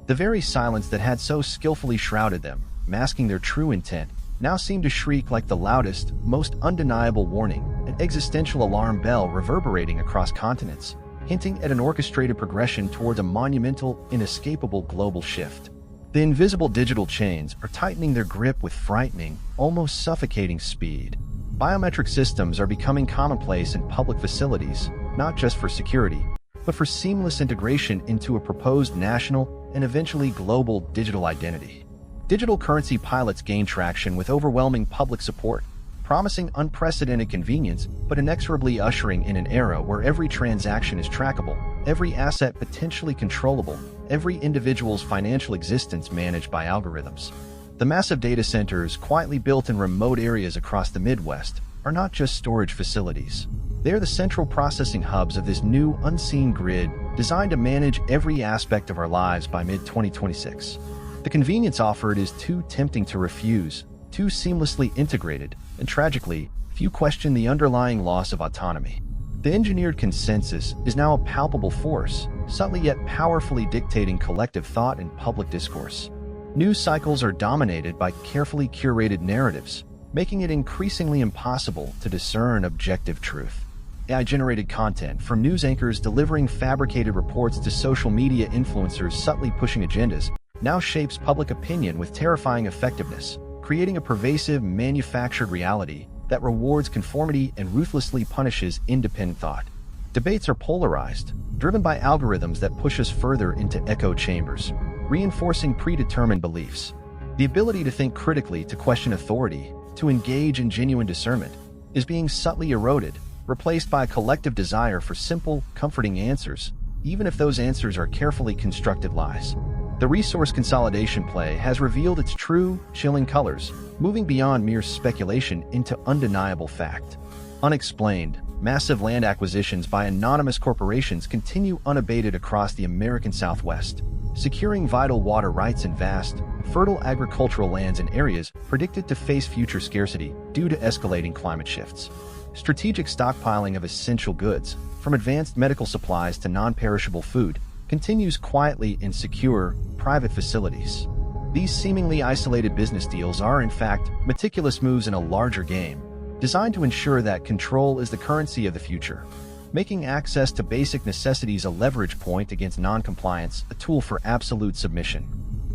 The very silence that had so skillfully shrouded them, masking their true intent, now seemed to shriek like the loudest, most undeniable warning, an existential alarm bell reverberating across continents, hinting at an orchestrated progression towards a monumental, inescapable global shift. The invisible digital chains are tightening their grip with frightening, almost suffocating speed. Biometric systems are becoming commonplace in public facilities, not just for security, but for seamless integration into a proposed national and eventually global digital identity. Digital currency pilots gain traction with overwhelming public support, promising unprecedented convenience but inexorably ushering in an era where every transaction is trackable, every asset potentially controllable, every individual's financial existence managed by algorithms. The massive data centers quietly built in remote areas across the Midwest are not just storage facilities. They are the central processing hubs of this new, unseen grid designed to manage every aspect of our lives by mid-2026. The convenience offered is too tempting to refuse, too seamlessly integrated, and tragically, few question the underlying loss of autonomy. The engineered consensus is now a palpable force, subtly yet powerfully dictating collective thought and public discourse. News cycles are dominated by carefully curated narratives, making it increasingly impossible to discern objective truth. AI-generated content, from news anchors delivering fabricated reports to social media influencers subtly pushing agendas, now shapes public opinion with terrifying effectiveness, creating a pervasive, manufactured reality that rewards conformity and ruthlessly punishes independent thought. Debates are polarized, driven by algorithms that push us further into echo chambers, reinforcing predetermined beliefs. The ability to think critically, to question authority, to engage in genuine discernment, is being subtly eroded, replaced by a collective desire for simple, comforting answers, even if those answers are carefully constructed lies. The resource consolidation play has revealed its true, chilling colors, moving beyond mere speculation into undeniable fact. Unexplained, massive land acquisitions by anonymous corporations continue unabated across the American Southwest, securing vital water rights in vast, fertile agricultural lands in areas predicted to face future scarcity due to escalating climate shifts. Strategic stockpiling of essential goods, from advanced medical supplies to non-perishable food, continues quietly in secure, private facilities. These seemingly isolated business deals are, in fact, meticulous moves in a larger game, designed to ensure that control is the currency of the future, making access to basic necessities a leverage point against non-compliance, a tool for absolute submission.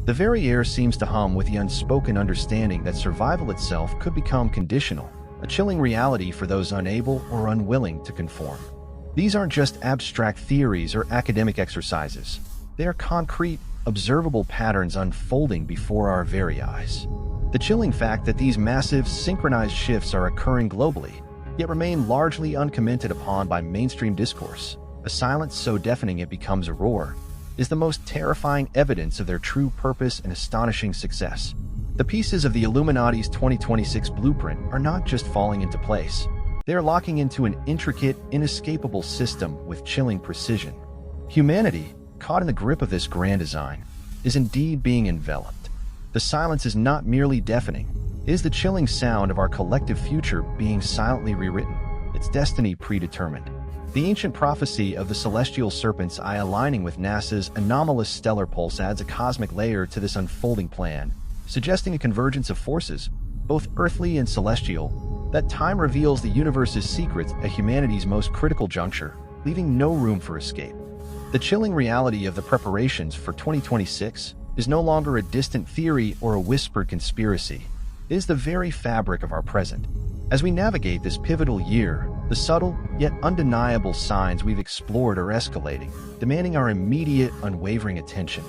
The very air seems to hum with the unspoken understanding that survival itself could become conditional, a chilling reality for those unable or unwilling to conform. These aren't just abstract theories or academic exercises. They are concrete, observable patterns unfolding before our very eyes. The chilling fact that these massive, synchronized shifts are occurring globally, yet remain largely uncommented upon by mainstream discourse, a silence so deafening it becomes a roar, is the most terrifying evidence of their true purpose and astonishing success. The pieces of the Illuminati's 2026 blueprint are not just falling into place. They are locking into an intricate, inescapable system with chilling precision. Humanity, caught in the grip of this grand design, is indeed being enveloped. The silence is not merely deafening. It is the chilling sound of our collective future being silently rewritten, its destiny predetermined. The ancient prophecy of the celestial serpent's eye aligning with NASA's anomalous stellar pulse adds a cosmic layer to this unfolding plan, suggesting a convergence of forces, both earthly and celestial, that time reveals the universe's secrets at humanity's most critical juncture, leaving no room for escape. The chilling reality of the preparations for 2026 is no longer a distant theory or a whispered conspiracy. It is the very fabric of our present. As we navigate this pivotal year, the subtle yet undeniable signs we've explored are escalating, demanding our immediate, unwavering attention.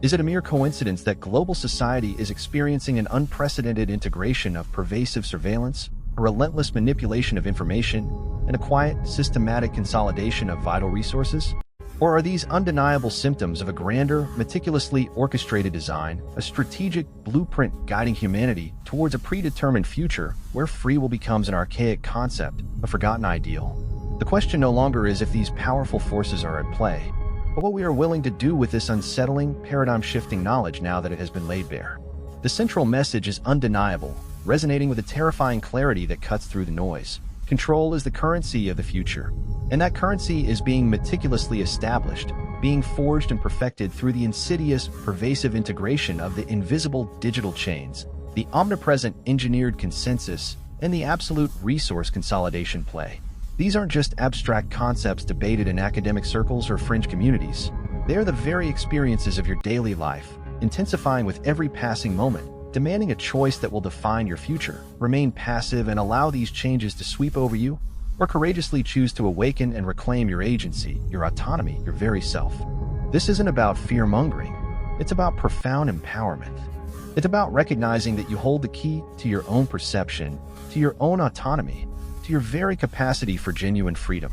Is it a mere coincidence that global society is experiencing an unprecedented integration of pervasive surveillance, a relentless manipulation of information, and a quiet, systematic consolidation of vital resources? Or are these undeniable symptoms of a grander, meticulously orchestrated design, a strategic blueprint guiding humanity towards a predetermined future where free will becomes an archaic concept, a forgotten ideal? The question no longer is if these powerful forces are at play, but what we are willing to do with this unsettling, paradigm-shifting knowledge now that it has been laid bare. The central message is undeniable, resonating with a terrifying clarity that cuts through the noise. Control is the currency of the future, and that currency is being meticulously established, being forged and perfected through the insidious, pervasive integration of the invisible digital chains, the omnipresent engineered consensus, and the absolute resource consolidation play. These aren't just abstract concepts debated in academic circles or fringe communities. They are the very experiences of your daily life, intensifying with every passing moment, demanding a choice that will define your future. Remain passive and allow these changes to sweep over you, or courageously choose to awaken and reclaim your agency, your autonomy, your very self. This isn't about fear-mongering. It's about profound empowerment. It's about recognizing that you hold the key to your own perception, to your own autonomy, to your very capacity for genuine freedom.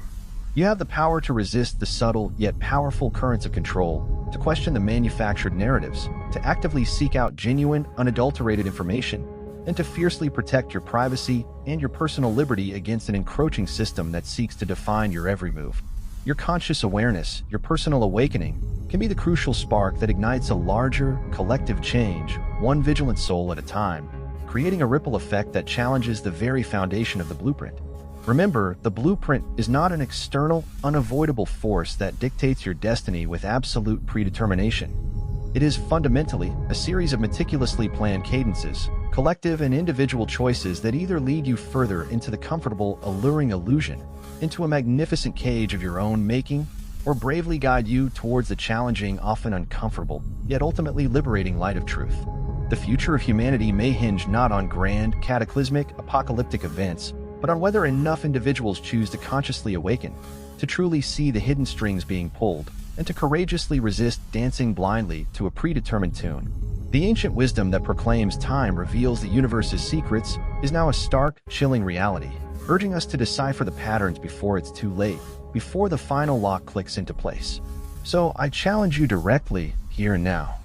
You have the power to resist the subtle yet powerful currents of control, to question the manufactured narratives, to actively seek out genuine, unadulterated information, and to fiercely protect your privacy and your personal liberty against an encroaching system that seeks to define your every move. Your conscious awareness, your personal awakening, can be the crucial spark that ignites a larger, collective change, one vigilant soul at a time, creating a ripple effect that challenges the very foundation of the blueprint. Remember, the blueprint is not an external, unavoidable force that dictates your destiny with absolute predetermination. It is fundamentally a series of meticulously planned cadences, collective and individual choices that either lead you further into the comfortable, alluring illusion, into a magnificent cage of your own making, or bravely guide you towards the challenging, often uncomfortable, yet ultimately liberating light of truth. The future of humanity may hinge not on grand, cataclysmic, apocalyptic events, but on whether enough individuals choose to consciously awaken, to truly see the hidden strings being pulled, and to courageously resist dancing blindly to a predetermined tune. The ancient wisdom that proclaims time reveals the universe's secrets is now a stark, chilling reality, urging us to decipher the patterns before it's too late, before the final lock clicks into place. So I challenge you directly, here and now.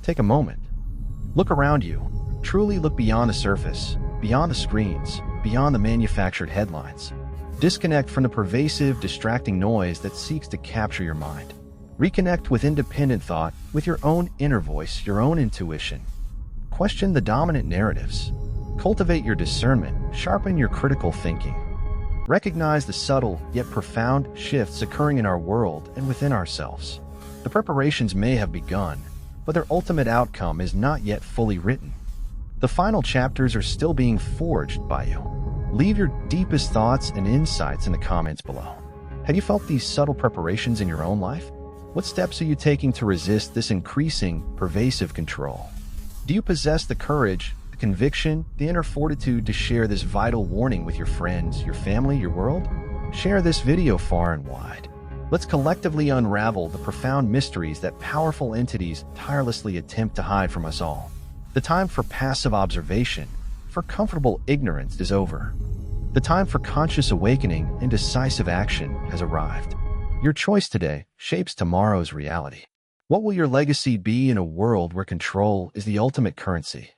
Take a moment. Look around you. Truly look beyond the surface, beyond the screens, beyond the manufactured headlines. Disconnect from the pervasive, distracting noise that seeks to capture your mind. Reconnect with independent thought, with your own inner voice, your own intuition. Question the dominant narratives. Cultivate your discernment, sharpen your critical thinking. Recognize the subtle, yet profound, shifts occurring in our world and within ourselves. The preparations may have begun, but their ultimate outcome is not yet fully written. The final chapters are still being forged by you. Leave your deepest thoughts and insights in the comments below. Have you felt these subtle preparations in your own life? What steps are you taking to resist this increasing, pervasive control? Do you possess the courage, the conviction, the inner fortitude to share this vital warning with your friends, your family, your world? Share this video far and wide. Let's collectively unravel the profound mysteries that powerful entities tirelessly attempt to hide from us all. The time for passive observation, for comfortable ignorance is over. The time for conscious awakening and decisive action has arrived. Your choice today shapes tomorrow's reality. What will your legacy be in a world where control is the ultimate currency?